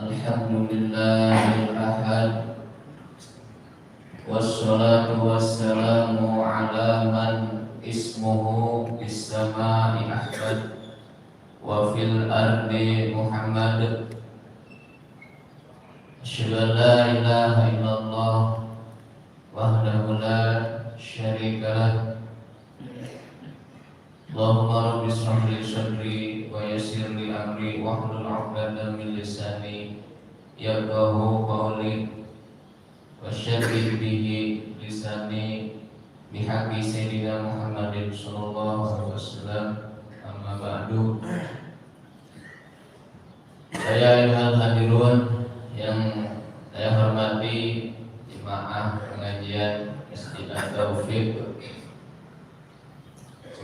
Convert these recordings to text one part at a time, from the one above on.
Alhamdulillahil ahad, wassalatu wassalamu ala man ismuhu bis-sama'i ahmad wa fil ardi Muhammad. Asyhadu an la ilaha illallah wahdahu la syarika lah. Allahumma rabbi shrah li sadri wa yassir li amri wahlul 'uqdatam min lisani yafqahu qawli wasyarrih bihi lisani bihaqqi sayyidina Muhammadin sallallahu alaihi wasallam. Amma ba'du. Saya ayuhal hadirun yang saya hormati jemaah pengajian Istiqamah Taufik.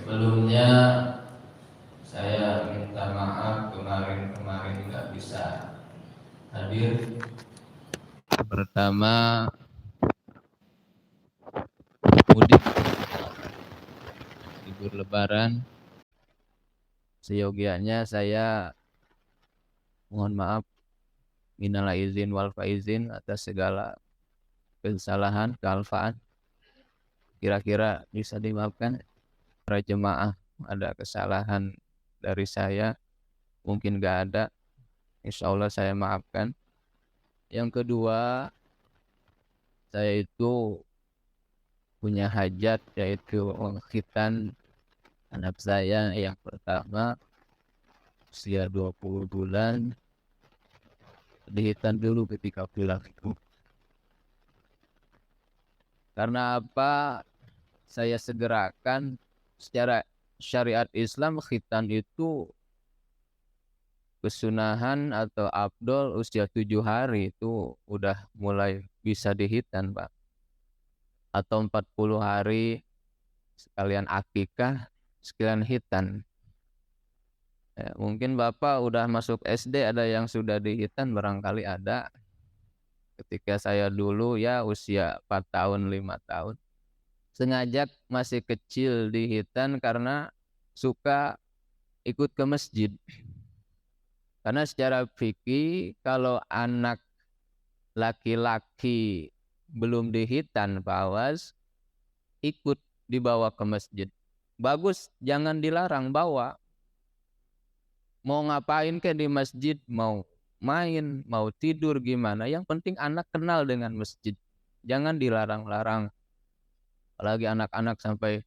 Sebelumnya saya minta maaf kemarin nggak bisa hadir. Pertama, mudik libur lebaran, seyogianya saya mohon maaf minal aizin wal faizin atas segala kesalahan, kealfaan. Kira-kira bisa dimaafkan para jemaah, ada kesalahan dari saya, mungkin gak ada, insya Allah saya maafkan. Yang kedua, saya itu punya hajat, yaitu khitan anak saya yang pertama, usia 20 bulan, dihitan dulu ketika pulang itu. Karena apa? Saya segerakan. Secara syariat Islam, khitan itu kesunahan atau afdol usia 7 hari itu udah mulai bisa dihitan, Pak. Atau 40 hari sekalian akikah, sekalian hitan. Ya, mungkin Bapak udah masuk SD, ada yang sudah dihitan, barangkali ada. Ketika saya dulu ya usia 4 tahun, 5 tahun. Sengaja masih kecil dihitan karena suka ikut ke masjid. Karena secara fikih kalau anak laki-laki belum dihitan Pak Awas, ikut dibawa ke masjid. Bagus, jangan dilarang bawa. Mau ngapain ke di masjid, mau main, mau tidur gimana, yang penting anak kenal dengan masjid. Jangan dilarang-larang. Apalagi anak-anak sampai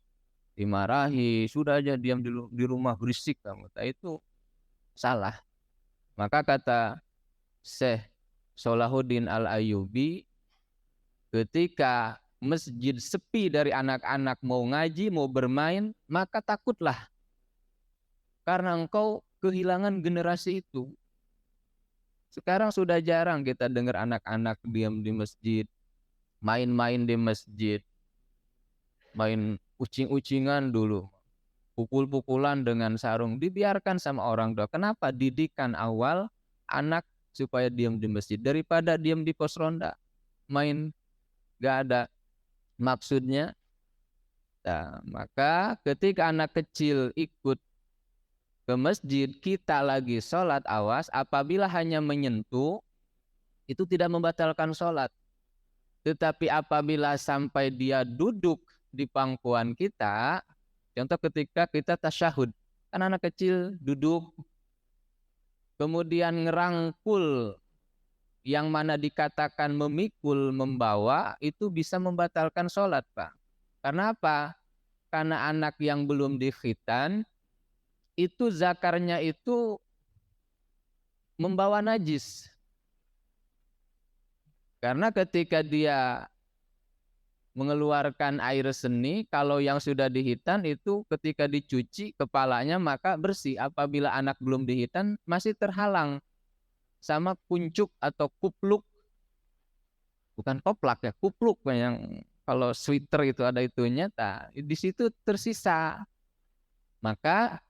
dimarahi, sudah aja diam di rumah berisik kamu. Nah, itu salah. Maka kata Syekh Salahuddin Al-Ayyubi, ketika masjid sepi dari anak-anak mau ngaji, mau bermain, maka takutlah. Karena engkau kehilangan generasi itu. Sekarang sudah jarang kita dengar anak-anak diam di masjid, main-main di masjid. Main ucing-ucingan dulu, pukul-pukulan dengan sarung, dibiarkan sama orang tua. Kenapa? Didikan awal anak supaya diam di masjid daripada diam di pos ronda, main gak ada maksudnya. Nah, maka ketika anak kecil ikut ke masjid, kita lagi sholat, awas, apabila hanya menyentuh itu tidak membatalkan sholat. Tetapi apabila sampai dia duduk di pangkuan kita, contoh ketika kita tasyahud, kan anak kecil duduk, kemudian ngerangkul, yang mana dikatakan memikul, membawa, itu bisa membatalkan sholat, Pak. Karena apa? Karena anak yang belum dikhitan, itu zakarnya itu membawa najis. Karena ketika dia mengeluarkan air seni, kalau yang sudah dihitan itu ketika dicuci kepalanya maka bersih. Apabila anak belum dihitan masih terhalang sama kuncuk atau kupluk, bukan koplak ya, kupluk yang kalau sweater itu ada itunya, di situ tersisa, maka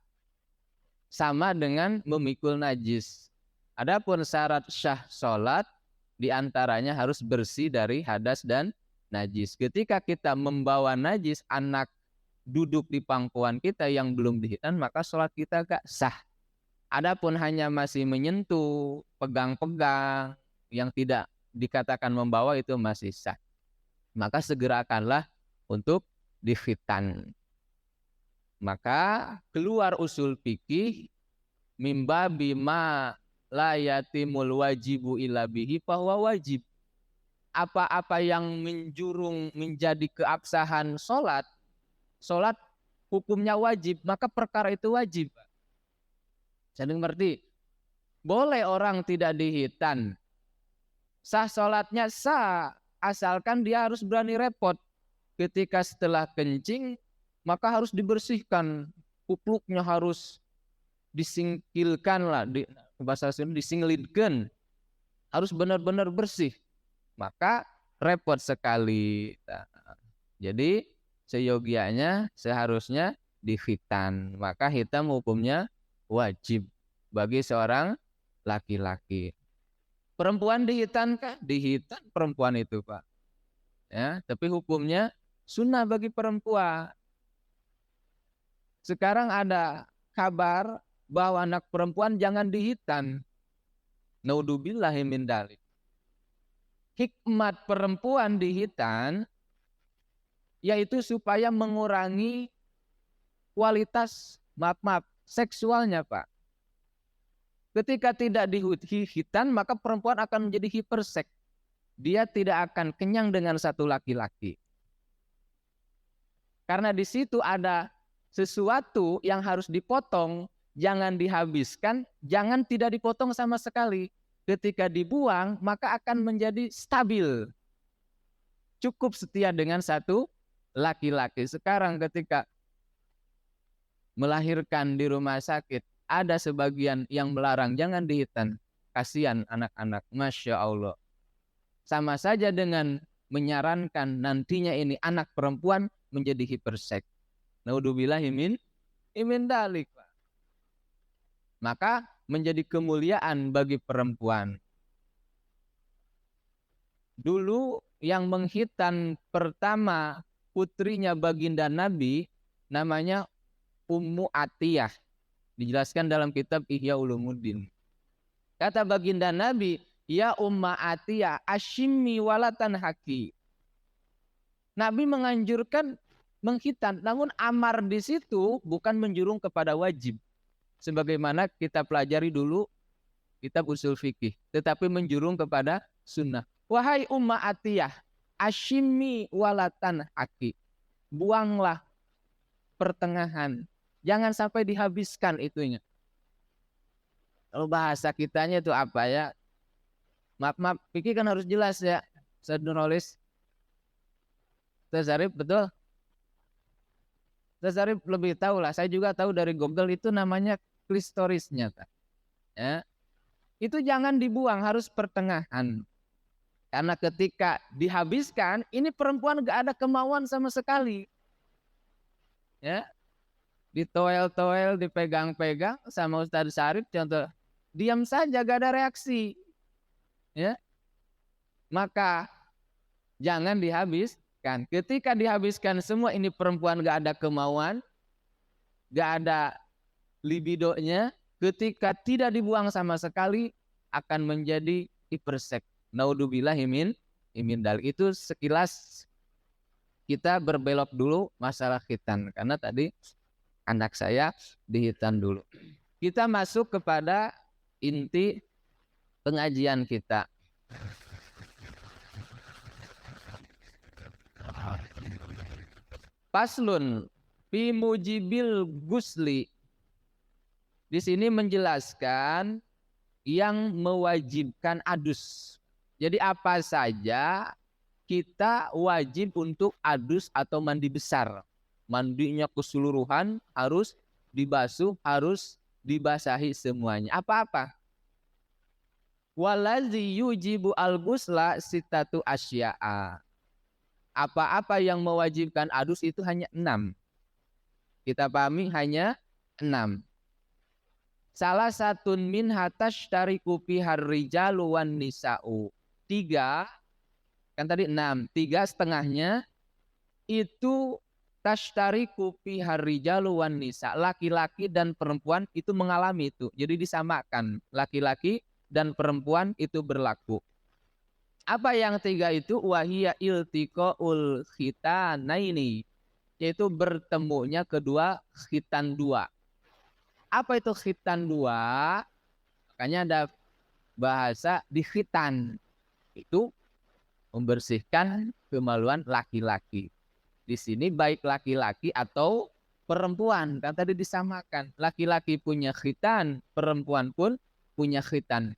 sama dengan memikul najis. Adapun syarat syah sholat diantaranya harus bersih dari hadas dan najis. Ketika kita membawa najis, anak duduk di pangkuan kita yang belum dihitan, maka sholat kita gak sah. Adapun hanya masih menyentuh, pegang-pegang, yang tidak dikatakan membawa itu masih sah. Maka segerakanlah untuk dikhitan. Maka keluar usul fikih mimba bima la yatimul wajibu illa bihi bahwa wajib. Apa-apa yang menjurung menjadi keabsahan sholat hukumnya wajib, maka perkara itu wajib. Saya mengerti. Boleh orang tidak dihitan, sah sholatnya sah, asalkan dia harus berani repot. Ketika setelah kencing, maka harus dibersihkan, kupluknya harus disingkilkan lah, bahasa Sunda disinglitkan, harus benar-benar bersih. Maka repot sekali. Nah, jadi seyogianya seharusnya dikhitan. Maka hitam hukumnya wajib bagi seorang laki-laki. Perempuan dihitan kah? Dihitan perempuan itu, Pak. Ya, tapi hukumnya sunnah bagi perempuan. Sekarang ada kabar bahwa anak perempuan jangan dihitan. Naudzubillahi min dzalik. Hikmat perempuan dihitan yaitu supaya mengurangi kualitas seksualnya, Pak. Ketika tidak dihitan, maka perempuan akan menjadi hiperseks. Dia tidak akan kenyang dengan satu laki-laki. Karena di situ ada sesuatu yang harus dipotong, jangan dihabiskan, jangan tidak dipotong sama sekali. Ketika dibuang, maka akan menjadi stabil. Cukup setia dengan satu laki-laki. Sekarang ketika melahirkan di rumah sakit, ada sebagian yang melarang, jangan dihitan. Kasihan anak-anak, Masya Allah. Sama saja dengan menyarankan nantinya ini anak perempuan menjadi hiperseks. Naudzubillahi min dzalik. Maka menjadi kemuliaan bagi perempuan. Dulu yang menghitan pertama putrinya baginda Nabi namanya Ummu Atiyah. Dijelaskan dalam kitab Ihya Ulumuddin. Kata baginda Nabi, ya Umma Atiyah ashimmi walatan haki. Nabi menganjurkan menghitan, namun amar di situ bukan menjurung kepada wajib. Sebagaimana kita pelajari dulu kitab usul fikih, tetapi menjurung kepada sunnah. Wahai Umma Atiyah, ashimmi walatan haki. Buanglah pertengahan. Jangan sampai dihabiskan itunya. Kalau bahasa kitanya itu apa ya? Maaf, fikih kan harus jelas ya. Saya nulis. Tazarif betul? Tazarif lebih tahu lah. Saya juga tahu dari Google itu namanya klistorisnya. Ya. Itu jangan dibuang, harus pertengahan. Karena ketika dihabiskan, ini perempuan gak ada kemauan sama sekali. Ya. Ditoel-toel, dipegang-pegang sama Ustadz Syarif, contoh, diam saja, gak ada reaksi. Ya. Maka jangan dihabiskan. Ketika dihabiskan semua, ini perempuan gak ada kemauan, gak ada libidonya. Ketika tidak dibuang sama sekali, akan menjadi hiperseks. Naudzubillahi min dzalik. Itu sekilas kita berbelok dulu masalah khitan. Karena tadi anak saya dihitan dulu. Kita masuk kepada inti pengajian kita. Faslun fi mujibil gusli. Di sini menjelaskan yang mewajibkan adus. Jadi apa saja kita wajib untuk adus atau mandi besar. Mandinya keseluruhan harus dibasuh, harus dibasahi semuanya. Apa-apa? Walazi yujibu al-ghusla sitatu asya'a. Apa-apa yang mewajibkan adus itu hanya 6. Kita pahami hanya 6. Salah satu min hatashtariku fihar rijalu wan nisa'u. 3, kan tadi 6. 3 setengahnya itu tashtariku fiha rijalu wan nisa. Laki-laki dan perempuan itu mengalami itu. Jadi disamakan. Laki-laki dan perempuan itu berlaku. Apa yang tiga itu? Wahia iltiqaul khitanaini. Yaitu bertemunya kedua khitan dua. Apa itu khitan dua? Makanya ada bahasa di khitan. Itu membersihkan kemaluan laki-laki. Di sini baik laki-laki atau perempuan. Kan tadi disamakan. Laki-laki punya khitan, perempuan pun punya khitan.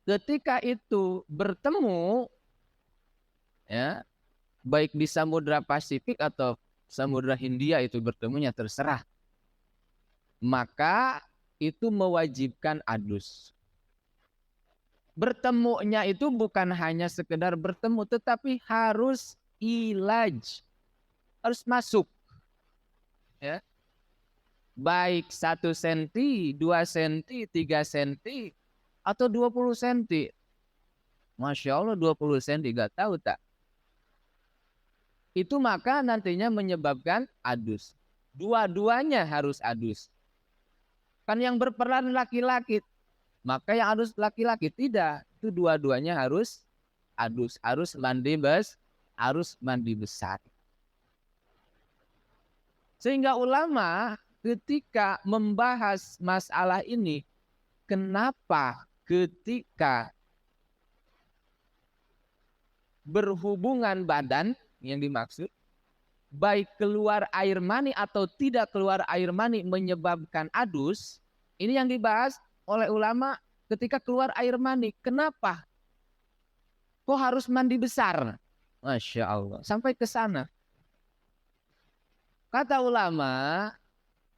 Ketika itu bertemu, ya, baik di Samudra Pasifik atau Samudra Hindia itu bertemunya terserah. Maka itu mewajibkan adus. Bertemunya itu bukan hanya sekedar bertemu, tetapi harus ilaj, harus masuk. Ya. Baik 1 senti, 2 senti, 3 senti, atau 20 senti. Masya Allah 20 senti, gak tahu tak. Itu maka nantinya menyebabkan adus. Dua-duanya harus adus. Kan yang berperan laki-laki. Maka yang harus laki-laki tidak. Itu dua-duanya harus adus. Harus mandi besar. Sehingga ulama ketika membahas masalah ini, kenapa ketika berhubungan badan yang dimaksud, baik keluar air mani atau tidak keluar air mani menyebabkan adus, ini yang dibahas oleh ulama ketika keluar air mani. Kenapa? Kok harus mandi besar? Masya Allah. Sampai ke sana. Kata ulama,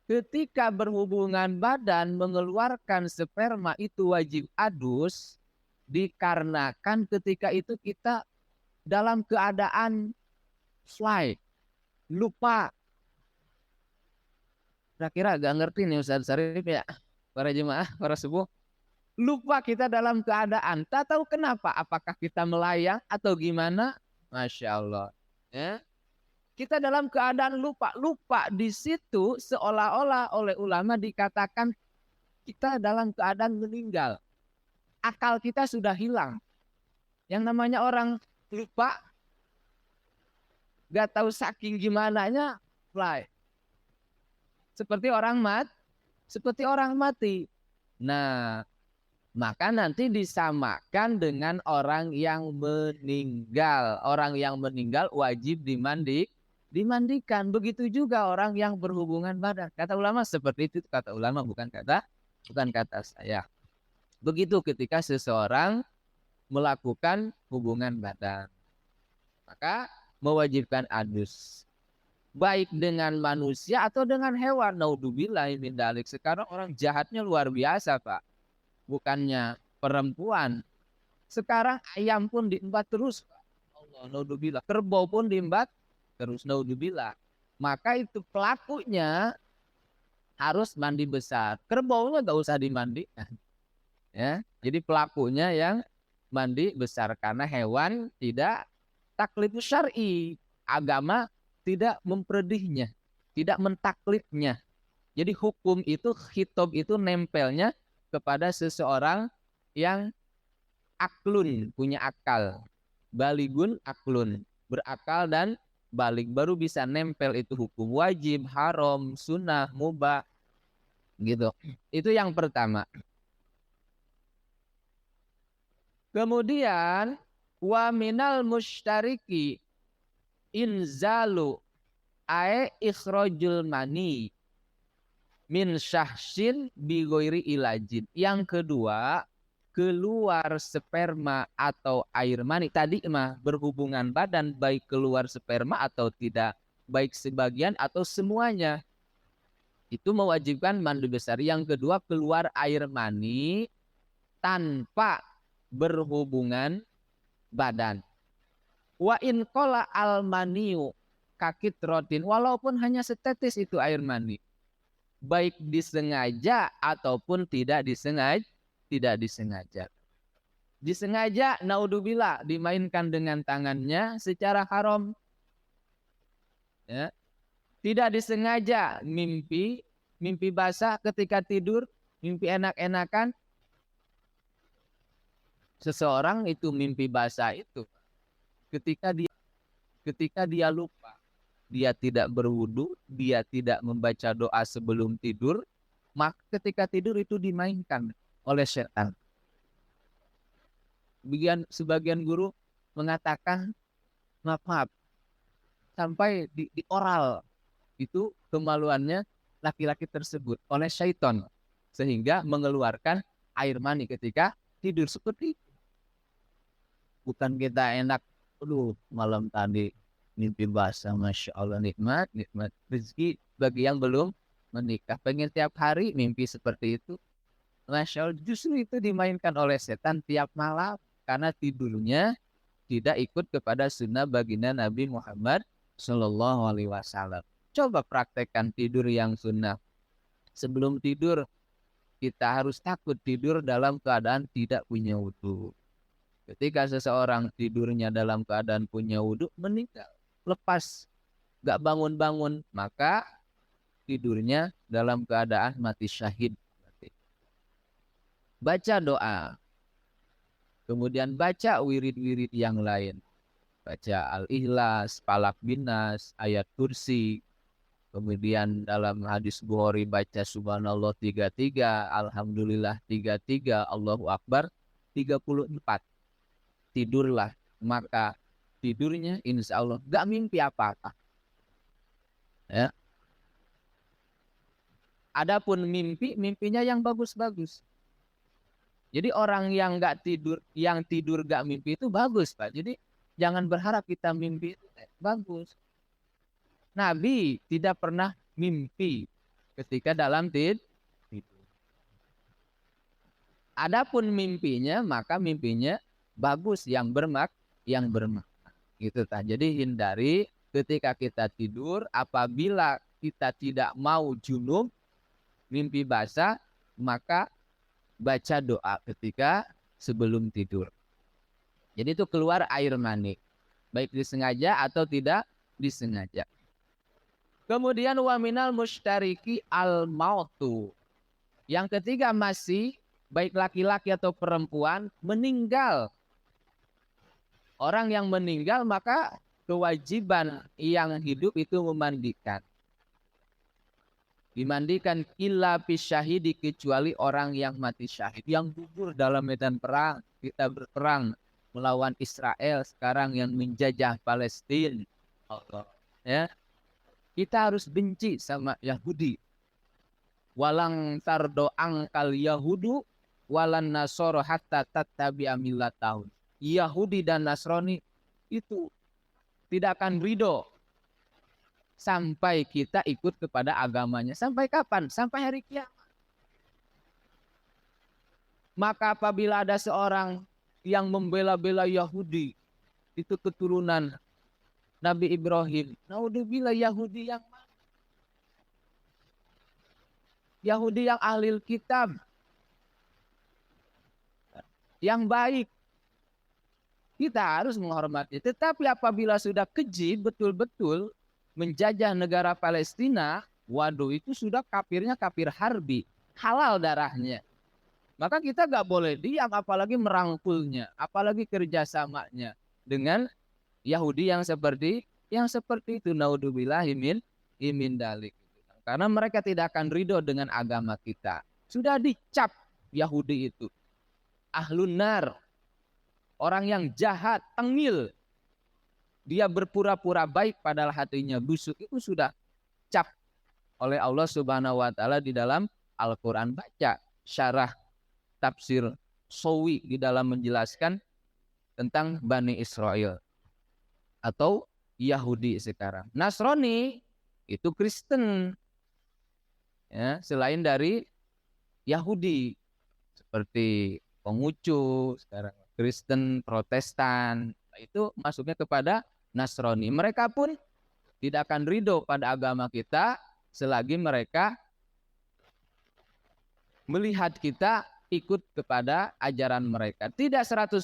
ketika berhubungan badan mengeluarkan sperma itu wajib adus, dikarenakan ketika itu kita dalam keadaan fly, lupa. Kira-kira agak ngerti nih Ustaz Sarif ya, para jemaah, para subuh. Lupa kita dalam keadaan, tak tahu kenapa, apakah kita melayang atau gimana. Masya Allah. Ya. Kita dalam keadaan lupa. Lupa di situ seolah-olah oleh ulama dikatakan kita dalam keadaan meninggal. Akal kita sudah hilang. Yang namanya orang lupa, gak tahu saking gimananya, fly. Seperti orang mati. Nah, maka nanti disamakan dengan orang yang meninggal. Orang yang meninggal wajib dimandikan. Begitu juga orang yang berhubungan badan. Kata ulama seperti itu. Kata ulama bukan kata saya. Begitu ketika seseorang melakukan hubungan badan, maka mewajibkan adus. Baik dengan manusia atau dengan hewan. Naudzubillah min dzalik. Sekarang orang jahatnya luar biasa, Pak. Bukannya perempuan. Sekarang ayam pun diembat terus, Pak. Allah, naudzubillah. Kerbau pun diembat terus, naudzubillah. Maka itu pelakunya harus mandi besar. Kerbaunya enggak usah dimandikan. Ya, jadi pelakunya yang mandi besar karena hewan tidak taklif syar'i. Agama tidak mempredihnya, tidak mentaklifnya. Jadi hukum itu, khitab itu nempelnya kepada seseorang yang aklun, punya akal. Baligun aklun, berakal dan balik, baru bisa nempel itu hukum wajib, haram, sunnah, mubah. Gitu. Itu yang pertama. Kemudian wa minal musytariki inzalu ae ikhrajul mani min syahsin bi ghairi ilajin. Yang kedua, keluar sperma atau air mani. Tadi mah berhubungan badan, baik keluar sperma atau tidak, baik sebagian atau semuanya. Itu mewajibkan mandi besar. Yang kedua, keluar air mani tanpa berhubungan badan. Wa in qala al maniu kakit rotin, walaupun hanya setetes itu air mani, baik disengaja ataupun tidak disengaja. Disengaja, naudzubillah, dimainkan dengan tangannya secara haram. Ya. Tidak disengaja mimpi basah ketika tidur, mimpi enak-enakan. Seseorang itu mimpi basah itu ketika dia lupa, dia tidak berwudu, dia tidak membaca doa sebelum tidur, maka ketika tidur itu dimainkan oleh setan. Sebagian guru mengatakan maaf, sampai di oral itu kemaluannya laki-laki tersebut oleh syaitan, sehingga mengeluarkan air mani ketika tidur seperti itu. Bukan kita enak, malam tadi mimpi basah, Masya Allah, nikmat rezeki bagi yang belum menikah. Pengen tiap hari mimpi seperti itu, Masya Allah, justru itu dimainkan oleh setan tiap malam, karena tidurnya tidak ikut kepada sunnah baginda Nabi Muhammad Sallallahu Alaihi Wasallam. Coba praktekkan tidur yang sunnah. Sebelum tidur, kita harus takut tidur dalam keadaan tidak punya wudu. Ketika seseorang tidurnya dalam keadaan punya wudu, meninggal, lepas, gak bangun-bangun, maka tidurnya dalam keadaan mati syahid. Baca doa, kemudian baca wirid-wirid yang lain. Baca Al-Ikhlas, Falak Binas, ayat kursi. Kemudian dalam hadis Bukhari baca Subhanallah 33, Alhamdulillah 33, Allahu Akbar 34. Tidurlah, maka tidurnya insya Allah gak mimpi apa-apa. Ya. Adapun mimpinya yang bagus-bagus. Jadi orang yang gak tidur, yang tidur gak mimpi itu bagus, Pak. Jadi jangan berharap kita mimpi itu bagus. Nabi tidak pernah mimpi ketika dalam tidur. Adapun mimpinya, maka mimpinya bagus, yang bermakna. Gitu ta. Jadi hindari ketika kita tidur, apabila kita tidak mau junub, mimpi basah, maka baca doa ketika sebelum tidur. Jadi itu keluar air mani, baik disengaja atau tidak disengaja. Kemudian waminal musytariki al mautu. Yang ketiga masih baik laki-laki atau perempuan meninggal. Orang yang meninggal maka kewajiban yang hidup itu memandikan. Dimandikan illa bisyahidi, kecuali orang yang mati syahid, yang gugur dalam medan perang. Kita berperang melawan Israel sekarang yang menjajah Palestina. Ya. Kita harus benci sama Yahudi. Walang tardo angkal Yahudu walan nasoro hatta tattabi'a millatahum. Yahudi dan Nasrani itu tidak akan ridho sampai kita ikut kepada agamanya. Sampai kapan? Sampai hari kiamat. Maka apabila ada seorang yang membela-bela Yahudi, itu keturunan Nabi Ibrahim. Naudzubillah, Yahudi yang mana? Yahudi yang ahlil kitab, yang baik. Kita harus menghormati. Tetapi apabila sudah keji betul-betul menjajah negara Palestina, waduh, itu sudah kafirnya kafir harbi, halal darahnya. Maka kita gak boleh diam, apalagi merangkulnya, apalagi kerjasamanya dengan Yahudi yang seperti itu. Naudzubillahi min dalik. Karena mereka tidak akan ridho dengan agama kita. Sudah dicap Yahudi itu ahlun nar, orang yang jahat, tengil. Dia berpura-pura baik padahal hatinya busuk. Itu sudah cap oleh Allah Subhanahu wa taala di dalam Al-Qur'an. Baca syarah tafsir Sawi di dalam menjelaskan tentang Bani Israel atau Yahudi sekarang. Nasrani itu Kristen. Ya, selain dari Yahudi seperti Konghucu, sekarang Kristen, Protestan, itu masuknya kepada Nasrani. Mereka pun tidak akan ridho pada agama kita selagi mereka melihat kita ikut kepada ajaran mereka. Tidak 100%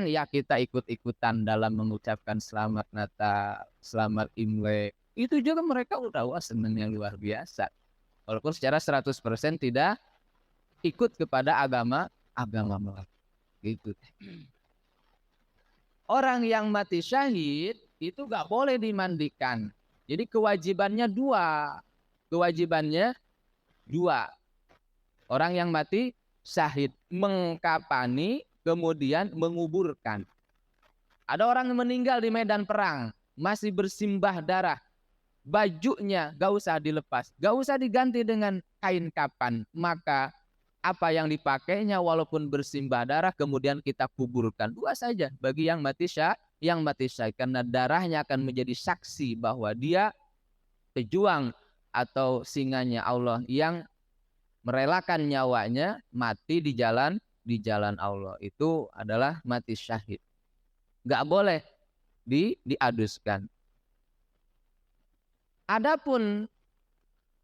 ya kita ikut-ikutan dalam mengucapkan selamat Natal, selamat Imlek, Itu juga mereka udah senangnya luar biasa. Walaupun secara 100% tidak ikut kepada agama mereka. Gitu. Orang yang mati syahid itu gak boleh dimandikan. Jadi kewajibannya dua. Orang yang mati syahid mengkapani, kemudian menguburkan. Ada orang yang meninggal di medan perang, masih bersimbah darah. Bajunya gak usah dilepas, gak usah diganti dengan kain kapan. Maka apa yang dipakainya walaupun bersimbah darah kemudian kita kuburkan. Dua saja bagi yang mati syahid, karena darahnya akan menjadi saksi bahwa dia pejuang atau singanya Allah yang merelakan nyawanya mati di jalan Allah. Itu adalah mati syahid. Gak boleh diaduskan. Adapun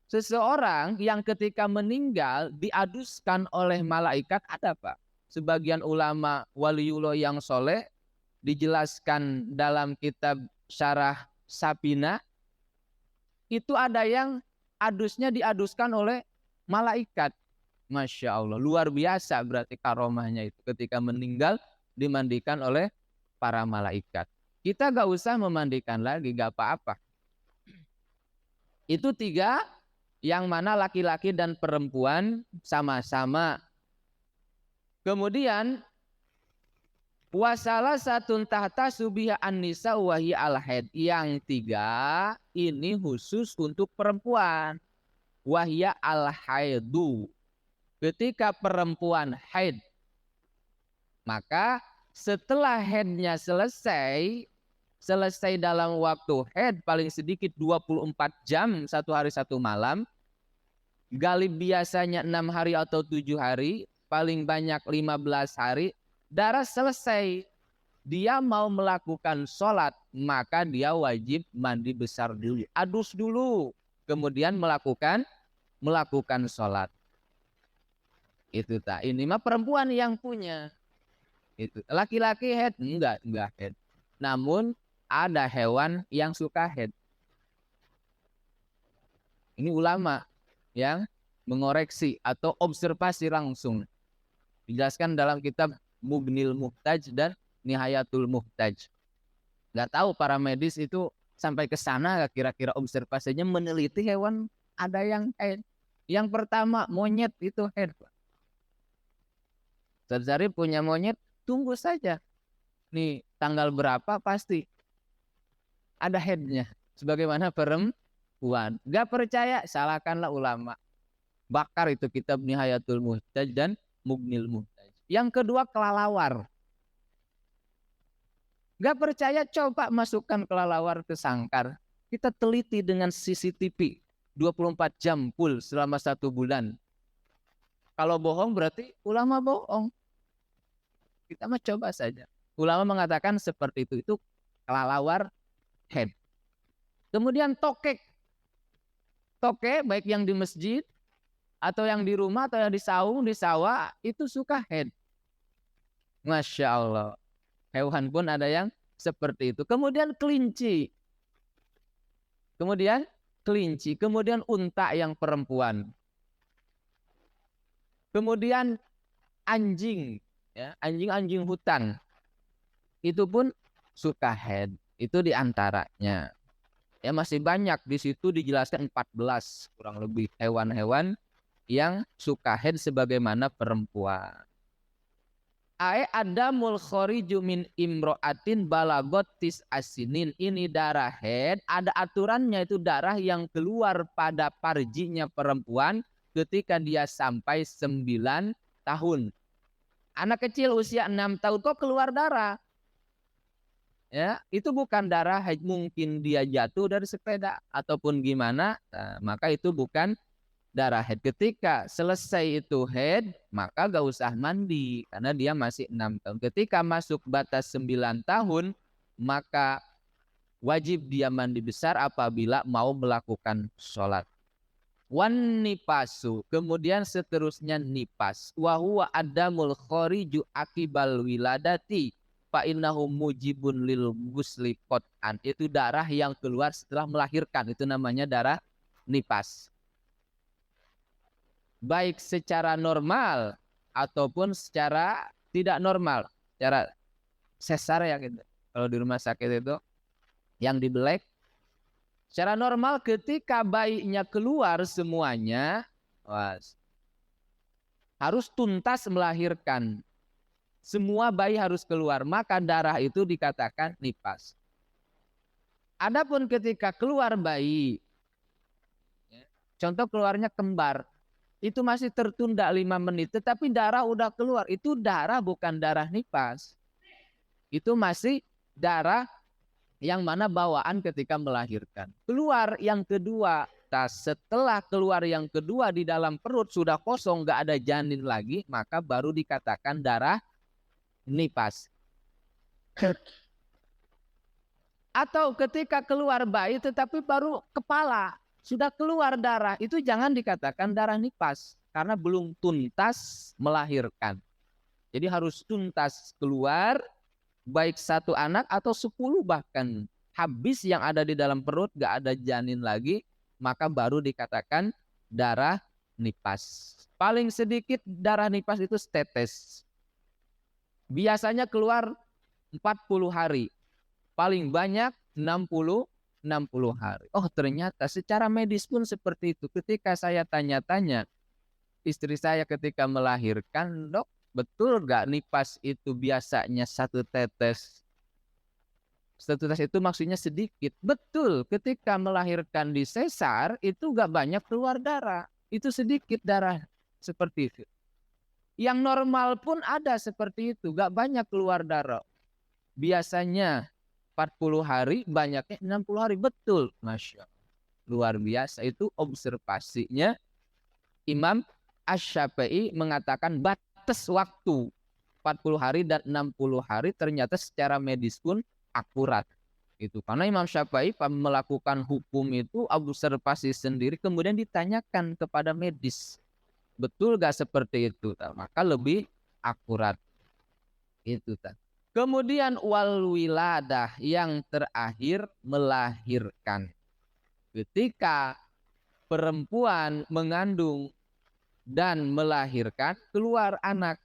seseorang yang ketika meninggal diaduskan oleh malaikat, ada Pak. Sebagian ulama waliullah yang soleh dijelaskan dalam kitab Syarah Sapina, itu ada yang adusnya diaduskan oleh malaikat. Masya Allah, luar biasa berarti karomahnya itu. Ketika meninggal dimandikan oleh para malaikat. Kita gak usah memandikan lagi, gak apa-apa. Itu 3 yang mana laki-laki dan perempuan sama-sama. Kemudian wasalah satun tahta subiha an-nisa wahi al-haid. Yang 3 ini khusus untuk perempuan. Wahya al-haidu. Ketika perempuan haid, maka setelah haidnya selesai dalam waktu haid paling sedikit 24 jam, 1 hari 1 malam. Galib biasanya 6 hari atau 7 hari, paling banyak 15 hari. Darah selesai, dia mau melakukan sholat, maka dia wajib mandi besar dulu, adus dulu, kemudian melakukan sholat. Itu tak. Ini mah perempuan yang punya. Itu laki-laki head enggak head. Namun ada hewan yang suka head. Ini ulama yang mengoreksi atau observasi langsung. Dijelaskan dalam kitab Mughnil Muhtaj dan Nihayatul Muhtaj. Enggak tahu para medis itu sampai ke sana kira-kira observasinya meneliti hewan ada yang head. Yang pertama monyet itu head. Saudari punya monyet, tunggu saja. Nih tanggal berapa pasti ada headnya. Sebagaimana perempuan. Gak percaya, salahkanlah ulama. Bakar itu kitab Nihayatul Muhtaj dan Mughnil Muhtaj. Yang kedua kelalawar. Gak percaya, coba masukkan kelalawar ke sangkar. Kita teliti dengan CCTV 24 jam full selama 1 bulan. Kalau bohong berarti ulama bohong. Kita mah coba saja. Ulama mengatakan seperti itu. Itu kelalawar head. Kemudian tokek. Tokek baik yang di masjid atau yang di rumah atau yang di saung, di sawah, itu suka head. Masya Allah. Hewan pun ada yang seperti itu. Kemudian kelinci. Kemudian unta yang perempuan. Kemudian anjing. Ya, anjing hutan itu pun suka head. Itu diantaranya. Ya masih banyak di situ dijelaskan 14 kurang lebih hewan-hewan yang suka head sebagaimana perempuan. Adamul khariju min imro'atin balagot asinin. Ini darah head, ada aturannya, itu darah yang keluar pada parjinya perempuan ketika dia sampai 9 tahun. Anak kecil usia 6 tahun kok keluar darah. Ya, itu bukan darah haid, mungkin dia jatuh dari sepeda ataupun gimana, nah, maka itu bukan darah haid. Ketika selesai itu haid, maka gak usah mandi karena dia masih 6 tahun. Ketika masuk batas 9 tahun, maka wajib dia mandi besar apabila mau melakukan sholat. Wan nipasu, kemudian seterusnya nipas. Wa huwa adamul khariju akibal wiladati. fa innahu mujibun lil ghusli qat'an. Itu darah yang keluar setelah melahirkan, itu namanya darah nifas. Baik secara normal ataupun secara tidak normal, secara sesar ya gitu. Kalau di rumah sakit itu yang dibelek, secara normal ketika bayinya keluar semuanya, harus tuntas melahirkan. Semua bayi harus keluar, maka darah itu dikatakan nifas. Adapun ketika keluar bayi, contoh keluarnya kembar, itu masih tertunda 5 menit, tetapi darah udah keluar, itu darah bukan darah nifas. Itu masih darah yang mana bawaan ketika melahirkan. Keluar yang kedua, setelah keluar yang kedua di dalam perut sudah kosong, nggak ada janin lagi, maka baru dikatakan darah nifas. Atau ketika keluar bayi tetapi baru kepala sudah keluar darah, itu jangan dikatakan darah nifas karena belum tuntas melahirkan. Jadi harus tuntas keluar, baik 1 anak atau 10 bahkan habis yang ada di dalam perut, gak ada janin lagi, maka baru dikatakan darah nifas. Paling sedikit darah nifas itu setetes. Biasanya keluar 40 hari. Paling banyak 60 hari. Oh ternyata secara medis pun seperti itu. Ketika saya tanya-tanya istri saya ketika melahirkan, dok, betul gak nifas itu biasanya 1 tetes? 1 tetes itu maksudnya sedikit. Betul, ketika melahirkan di sesar itu gak banyak keluar darah. Itu sedikit darah seperti itu. Yang normal pun ada seperti itu, gak banyak keluar darah. Biasanya 40 hari, banyaknya 60 hari. Betul, Masya Allah. Luar biasa, itu observasinya Imam Asy-Syafi'i mengatakan batas waktu 40 hari dan 60 hari ternyata secara medis pun akurat. Itu karena Imam Syafi'i melakukan hukum itu observasi sendiri, kemudian ditanyakan kepada medis. Betul gak seperti itu? Maka lebih akurat. Itu. Kemudian wal wiladah, yang terakhir melahirkan. Ketika perempuan mengandung dan melahirkan, keluar anak,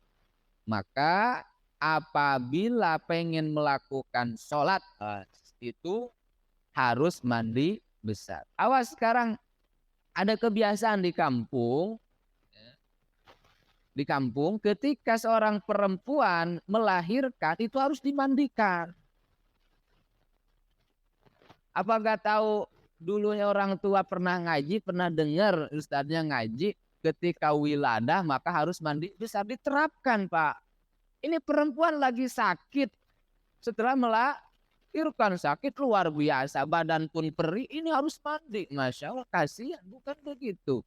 maka apabila pengen melakukan sholat, itu harus mandi besar. Awas, sekarang ada kebiasaan di kampung. Di kampung ketika seorang perempuan melahirkan itu harus dimandikan. Apakah tahu dulunya orang tua pernah ngaji, pernah dengar ustadznya ngaji, ketika wiladah maka harus mandi besar, diterapkan Pak. Ini perempuan lagi sakit, setelah melahirkan sakit luar biasa, badan pun perih, ini harus mandi. Masya Allah, kasihan, bukan begitu.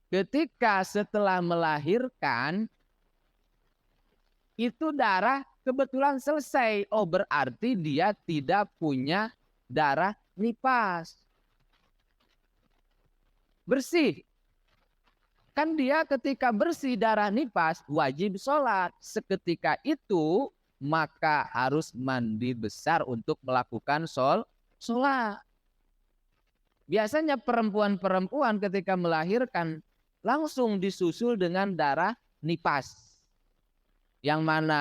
Ketika setelah melahirkan itu darah kebetulan selesai. Oh berarti dia tidak punya darah nifas. Bersih. Kan dia ketika bersih darah nifas wajib sholat. Seketika itu maka harus mandi besar untuk melakukan sholat. Biasanya perempuan-perempuan ketika melahirkan langsung disusul dengan darah nifas. Yang mana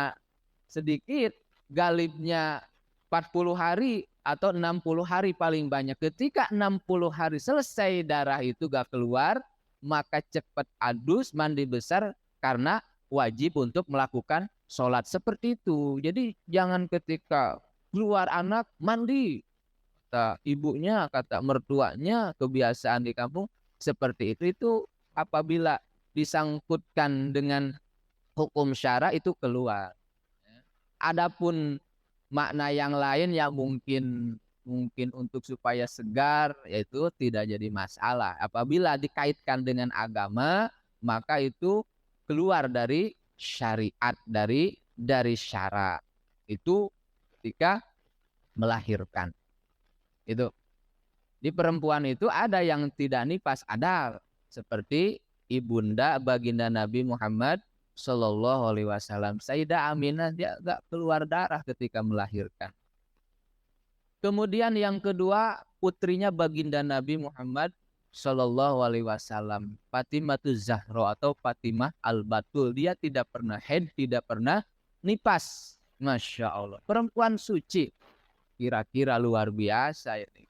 sedikit galibnya 40 hari atau 60 hari paling banyak. Ketika 60 hari selesai darah itu gak keluar, maka cepat adus mandi besar karena wajib untuk melakukan sholat seperti itu. Jadi jangan ketika keluar anak mandi. Kata ibunya, kata mertuanya, kebiasaan di kampung seperti itu apabila disangkutkan dengan hukum syara itu keluar. Adapun makna yang lain yang mungkin untuk supaya segar, yaitu tidak jadi masalah. Apabila dikaitkan dengan agama, maka itu keluar dari syariat, dari syara. Itu ketika melahirkan. Itu di perempuan itu ada yang tidak nifas, ada seperti ibunda baginda Nabi Muhammad Shallallahu Alaihi Wasallam. Sayyidah Aminah dia gak keluar darah ketika melahirkan. Kemudian yang kedua, putrinya baginda Nabi Muhammad Shallallahu Alaihi Wasallam, Fatimah Zahra atau Fatimah Al-Batul. Dia tidak pernah haid, tidak pernah nipas. Masya Allah, perempuan suci. Kira-kira luar biasa ini.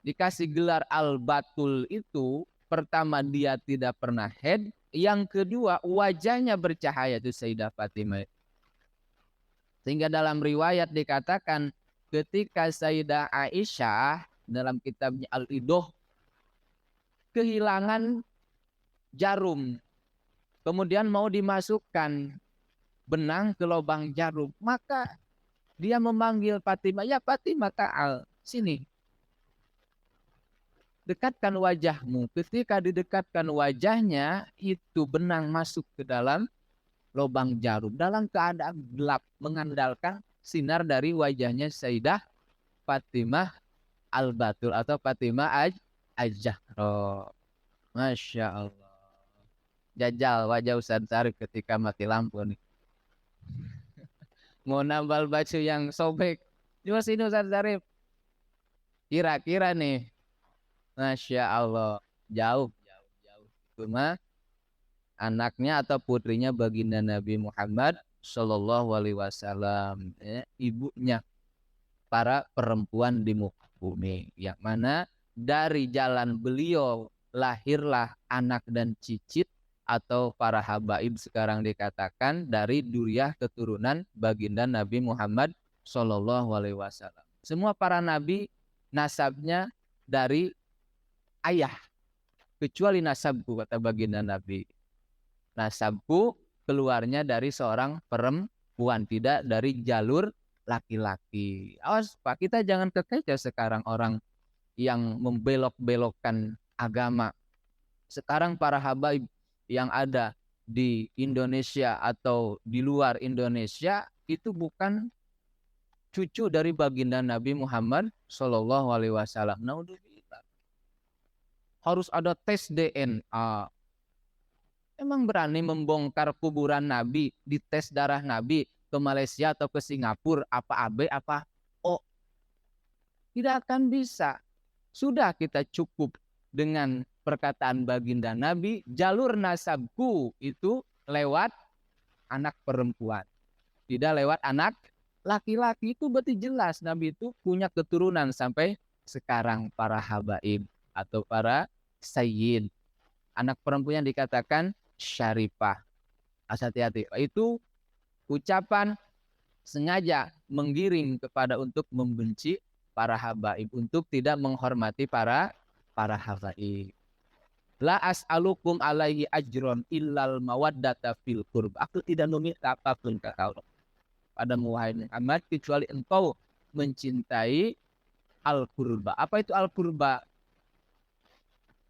Dikasih gelar Al-Batul itu, pertama dia tidak pernah haid, yang kedua wajahnya bercahaya, itu Sayyidah Fatimah. Sehingga dalam riwayat dikatakan ketika Sayyidah Aisyah dalam kitabnya Al-Idoh kehilangan jarum, kemudian mau dimasukkan benang ke lubang jarum, maka dia memanggil Fatimah, ya Fatimah ta'al, sini, dekatkan wajahmu. Ketika didekatkan wajahnya, itu benang masuk ke dalam lubang jarum dalam keadaan gelap, mengandalkan sinar dari wajahnya Sayyidah Fatimah Al-Batul atau Fatimah Az-Zahra. Masya Allah. Jajal wajah Ustaz Sarif ketika mati lampu nih. Mau nambal baju yang sobek. Cuma sini Ustaz Sarif. Kira-kira nih. Masya Allah. Jauh. Cuma anaknya atau putrinya baginda Nabi Muhammad Shallallahu Alaihi Wasallam. Ibunya para perempuan di muka bumi. Yang mana dari jalan beliau lahirlah anak dan cicit atau para habaib sekarang dikatakan dari duriyah keturunan baginda Nabi Muhammad Shallallahu Alaihi Wasallam. Semua para nabi nasabnya dari ayah, kecuali nasabku, kata baginda Nabi. Nasabku keluarnya dari seorang perempuan, tidak dari jalur laki-laki. Awas Pak, kita jangan kekecoh sekarang orang yang membelok-belokkan agama. Sekarang para habaib yang ada di Indonesia atau di luar Indonesia itu bukan cucu dari baginda Nabi Muhammad Shallallahu Alaihi Wasallam. Naudzubillah. Harus ada tes DNA. Emang berani membongkar kuburan Nabi, dites darah Nabi ke Malaysia atau ke Singapura, apa AB apa O? Tidak akan bisa. Sudah kita cukup dengan perkataan baginda Nabi, jalur nasabku itu lewat anak perempuan, tidak lewat anak laki-laki. Itu berarti jelas Nabi itu punya keturunan sampai sekarang para habaib atau para sayyid. Anak perempuan yang dikatakan syarifah. Hati-hati. Itu ucapan sengaja menggiring kepada untuk membenci para habaib, untuk tidak menghormati para habaib. La as'alukum alaihi ajron illal mawaddata fil qurb. Aku tidak meminta apapun kata Allah padamu wahai Muhammad kecuali engkau mencintai al-qurba. Apa itu al-qurba?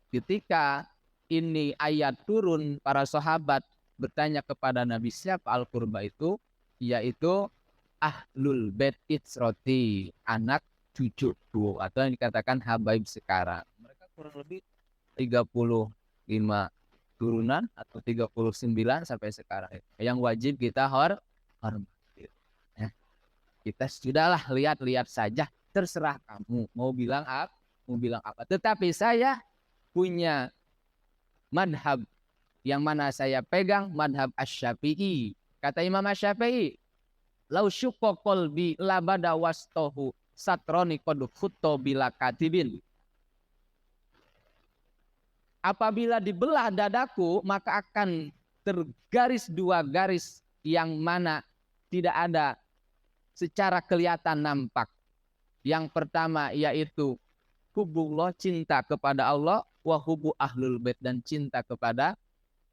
Ketika ini ayat turun, para sahabat bertanya kepada Nabi, siapa al-qurba itu? Yaitu ahlul bait itsroti, anak cucuku, atau yang dikatakan habaib sekarang. Mereka kurang lebih 35 turunan atau 39 sampai sekarang. Yang wajib kita hormati. Kita sudahlah lihat-lihat saja, terserah kamu mau bilang apa. Tetapi saya punya madhab yang mana saya pegang, madhab Asy-Syafi'i. Kata Imam Asy-Syafi'i, lau syukka qalbi labada wastohu satroni qad khutto bila katibin. Apabila dibelah dadaku, maka akan tergaris dua garis yang mana tidak ada secara kelihatan nampak. Yang pertama yaitu hubullah, cinta kepada Allah, wa hubu ahlul bait, dan cinta kepada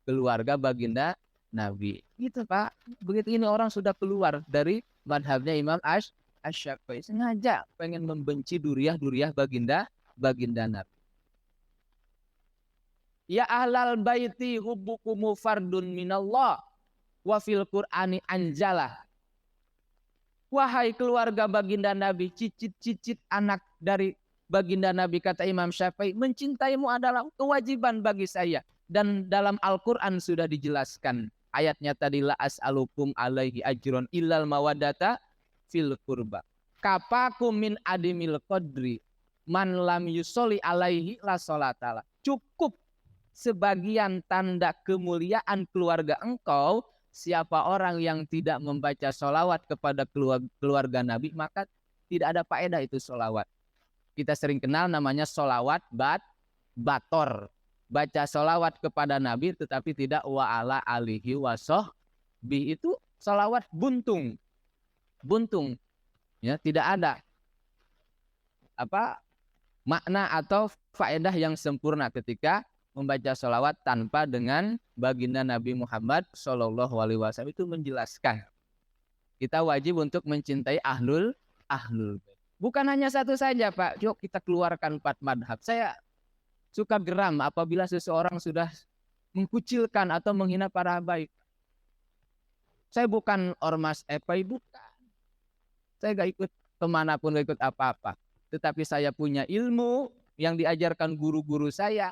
keluarga baginda Nabi. Gitu Pak. Begitu ini orang sudah keluar dari madhabnya Imam Asy-Syafi'i, sengaja pengen membenci duriyah baginda Nabi. Ya ahlal baiti hubbukumu fardun minallah wa fil Qur'ani anjalah. Wahai keluarga baginda Nabi, cicit-cicit anak dari baginda Nabi, kata Imam Syafi'i, mencintaimu adalah kewajiban bagi saya. Dan dalam Al-Quran sudah dijelaskan Ayatnya tadi la as'alukum alaihi ajron illal mawaddata fil qurba. Kapakum min adimil qadri man lam yusolli alaihi la sholatala. Cukup sebagian tanda kemuliaan keluarga engkau, siapa orang yang tidak membaca sholawat kepada keluarga Nabi, maka tidak ada faedah itu sholawat. Kita sering kenal namanya sholawat bator. Baca sholawat kepada Nabi tetapi tidak wa ala alihi wasohbi, itu sholawat buntung. Ya, tidak ada makna atau faedah yang sempurna ketika membaca sholawat tanpa dengan baginda Nabi Muhammad Shallallahu Alaihi Wasallam. Itu menjelaskan kita wajib untuk mencintai ahlul bait. Bukan hanya satu saja, Pak. Yuk kita keluarkan 4 madhab. Saya suka geram apabila seseorang sudah mengkucilkan atau menghina para habaib. Saya bukan ormas FPI, bukan. Saya gak ikut kemanapun, gak ikut apa-apa. Tetapi saya punya ilmu yang diajarkan guru-guru saya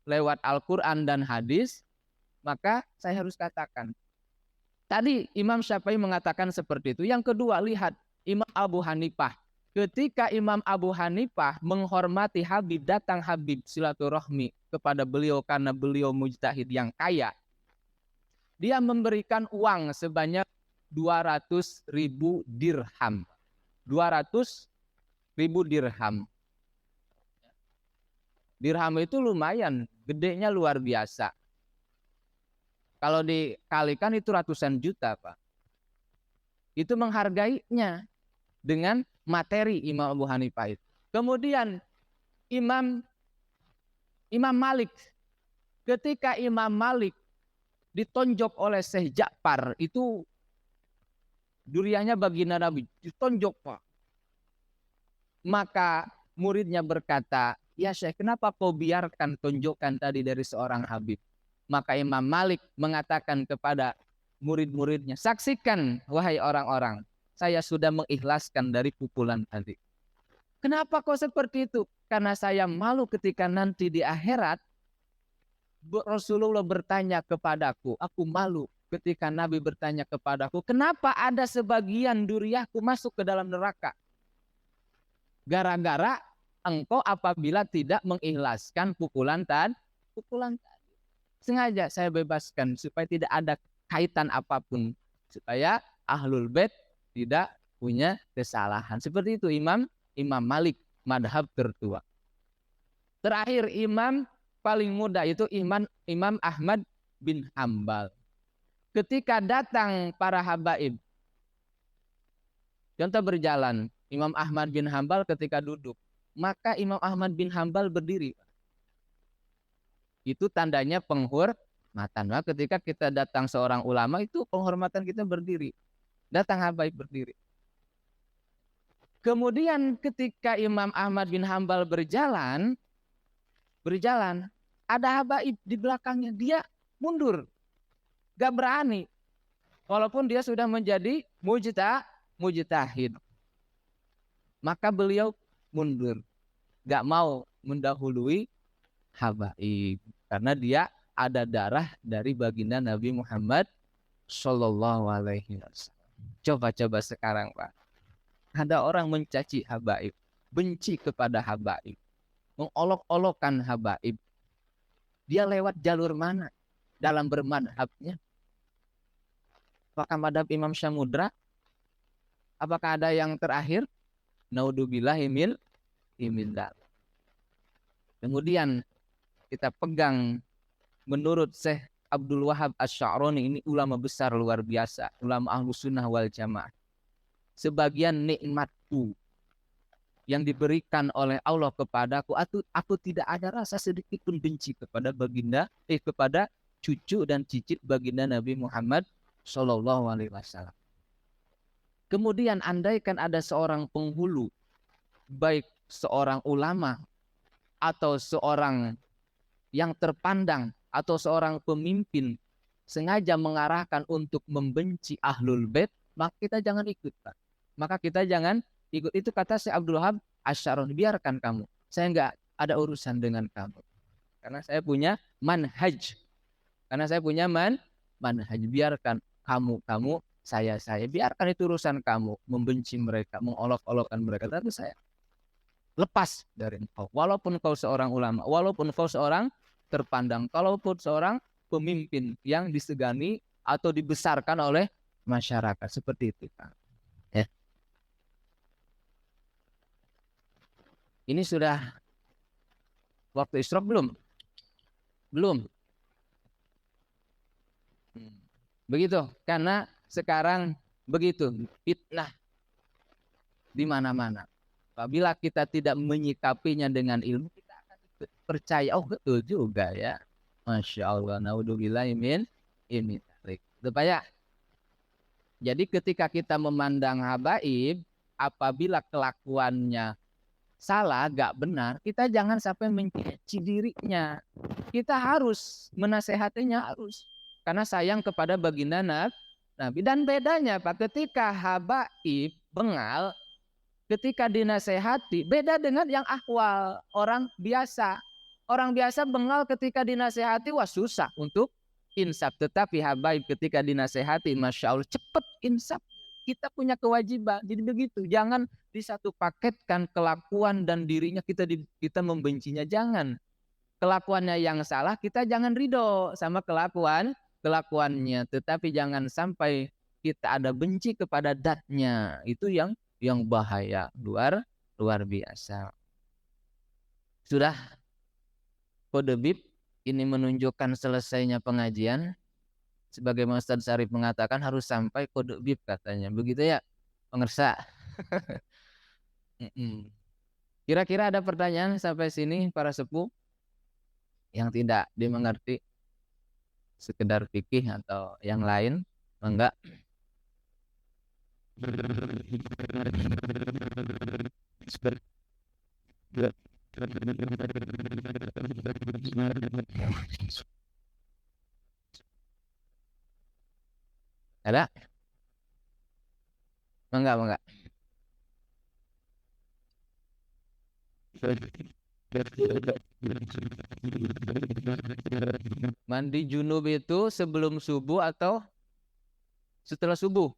lewat Al-Quran dan hadis, maka saya harus katakan. Tadi Imam Syafi'i mengatakan seperti itu. Yang kedua, lihat Imam Abu Hanifah. Ketika Imam Abu Hanifah menghormati Habib, datang Habib silaturahmi kepada beliau karena beliau mujtahid yang kaya. Dia memberikan uang sebanyak 200.000 dirham. 200.000 dirham. Dirham itu lumayan, gedenya luar biasa. Kalau dikalikan itu ratusan juta, Pak. Itu menghargainya dengan materi Imam Abu Hanifah itu. Kemudian Imam Malik, ketika Imam Malik ditonjok oleh Syekh Ja'far, itu duriannya baginda Nabi, ditonjok, Pak. Maka muridnya berkata, ya Syekh, kenapa kau biarkan tonjokan tadi dari seorang Habib? Maka Imam Malik mengatakan kepada murid-muridnya, saksikan wahai orang-orang, saya sudah mengikhlaskan dari pukulan tadi. Kenapa kau seperti itu? Karena saya malu ketika nanti di akhirat Rasulullah bertanya kepadaku, aku malu ketika Nabi bertanya kepadaku, kenapa ada sebagian duriahku masuk ke dalam neraka? Gara-gara engkau apabila tidak mengikhlaskan pukulan tadi. Sengaja saya bebaskan supaya tidak ada kaitan apapun, supaya ahlul bait tidak punya kesalahan. Seperti itu Imam Malik, madhab tertua. Terakhir imam paling muda itu Imam Ahmad bin Hambal. Ketika datang para habaib, contoh berjalan, Imam Ahmad bin Hambal ketika duduk, maka Imam Ahmad bin Hambal berdiri. Itu tandanya penghormatan. Nah, ketika kita datang seorang ulama, itu penghormatan kita berdiri. Datang habaib berdiri. Kemudian ketika Imam Ahmad bin Hambal berjalan, ada habaib di belakangnya, dia mundur. Gak berani. Walaupun dia sudah menjadi mujtahid. Maka beliau mundur. Gak mau mendahului habaib. Karena dia ada darah dari baginda Nabi Muhammad Sallallahu Alaihi Wasallam. Coba sekarang, Pak. Ada orang mencaci habaib, benci kepada habaib, mengolok-olokkan habaib. Dia lewat jalur mana dalam bermadhabnya? Apakah madhab Imam Syamudra? Apakah ada yang terakhir? Naudzubillahi min dzalik. Kemudian kita pegang menurut Syekh Abdul Wahab Asy-Sya'rani, ini ulama besar luar biasa, ulama Ahlus Sunnah wal Jamaah. Sebagian nikmatku yang diberikan oleh Allah kepadaku, aku tidak ada rasa sedikit pun benci kepada kepada cucu dan cicit baginda Nabi Muhammad Sallallahu Alaihi Wasallam. Kemudian andaikan ada seorang penghulu, baik seorang ulama atau seorang yang terpandang atau seorang pemimpin sengaja mengarahkan untuk membenci ahlul bait, maka kita jangan ikut, Pak. Maka kita jangan ikut. Itu kata Syekh Abdul Wahab Asy-Sya'rani, biarkan kamu. Saya enggak ada urusan dengan kamu. Karena saya punya manhaj. manhaj. Biarkan kamu, saya. Biarkan itu urusan kamu. Membenci mereka, mengolok-olokkan mereka. Tapi saya lepas dari engkau. Walaupun kau seorang ulama, walaupun kau seorang terpandang, kalaupun seorang pemimpin yang disegani atau dibesarkan oleh masyarakat. Seperti itu, Kang. Ya. Ini sudah waktu isyraq belum? Belum. Begitu, karena sekarang begitu, fitnah di mana-mana. Apabila kita tidak menyikapinya dengan ilmu, kita akan percaya, oh betul juga ya. Masya Allah, naudzubillahi min ini. Supaya jadi ketika kita memandang habaib, apabila kelakuannya salah, gak benar, kita jangan sampai mencaci dirinya. Kita harus menasehatinya, harus. Karena sayang kepada baginda Nabi. Dan bedanya Pak, ketika habaib bengal, ketika dinasehati, beda dengan yang akwal, orang biasa. Orang biasa bengal ketika dinasehati, wah susah untuk insaf. Tetapi habaib ketika dinasehati, Masya Allah, cepat insaf. Kita punya kewajiban. Jadi begitu, jangan disatu paketkan kelakuan dan dirinya kita membencinya. Jangan. Kelakuannya yang salah, kita jangan ridho sama kelakuannya, tetapi jangan sampai kita ada benci kepada datnya. Itu yang bahaya, luar biasa. Sudah kode bib ini menunjukkan selesainya pengajian. Sebagaimana Ustaz Syarif mengatakan harus sampai kode bib katanya. Begitu ya, pemirsa. Kira-kira ada pertanyaan sampai sini para sepuh yang tidak dimengerti, sekedar fikih atau yang lain? Enggak. Ada? Enggak. Mandi junub itu sebelum subuh atau setelah subuh?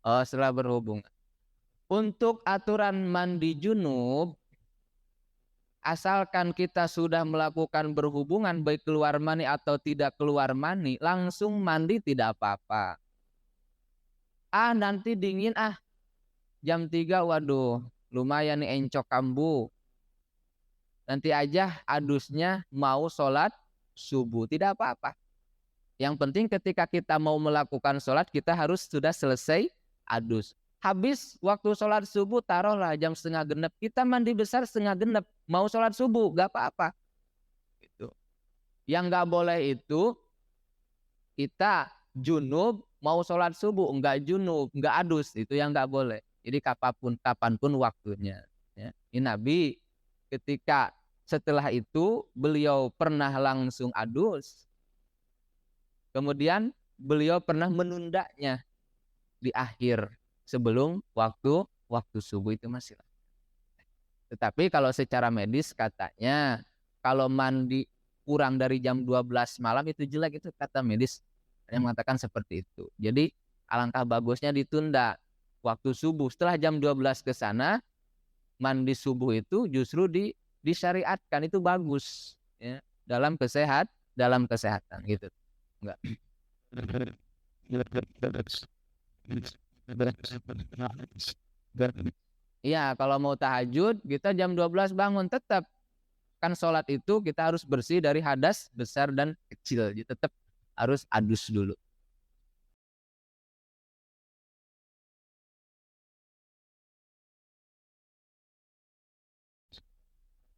Oh, setelah berhubung. Untuk aturan mandi junub, asalkan kita sudah melakukan berhubungan, baik keluar mani atau tidak keluar mani, langsung mandi tidak apa-apa. Nanti dingin, jam 3, waduh, lumayan nih encok kambuh. Nanti aja adusnya mau sholat subuh, tidak apa-apa. Yang penting ketika kita mau melakukan sholat, kita harus sudah selesai adus. Habis waktu sholat subuh, taruhlah jam 6:30, kita mandi besar 6:30, mau sholat subuh, gak apa-apa. Gitu. Yang gak boleh itu, kita junub, mau sholat subuh, enggak junub, enggak adus, itu yang gak boleh. Jadi kapanpun waktunya. Ya. Ini Nabi ketika setelah itu, beliau pernah langsung adus. Kemudian beliau pernah menundanya di akhir sebelum waktu subuh itu masih. Tetapi kalau secara medis katanya kalau mandi kurang dari jam 12 malam itu jelek, itu kata medis yang mengatakan seperti itu. Jadi alangkah bagusnya ditunda waktu subuh. Setelah jam 12 ke sana, mandi subuh itu justru disyariatkan, itu bagus ya, dalam kesehatan gitu. Enggak. Iya, kalau mau tahajud kita jam 12 bangun, tetap kan sholat itu kita harus bersih dari hadas besar dan kecil. Jadi tetap harus adus dulu.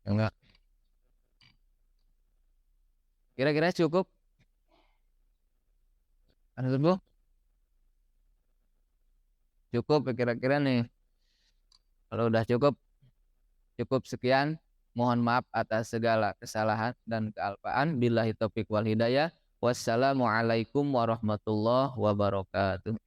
Enggak. Kira-kira cukup? Subuh? Cukup kira-kira nih. Kalau udah cukup sekian. Mohon maaf atas segala kesalahan dan kealpaan. Billahi taufiq wal hidayah. Wassalamualaikum warahmatullahi wabarakatuh.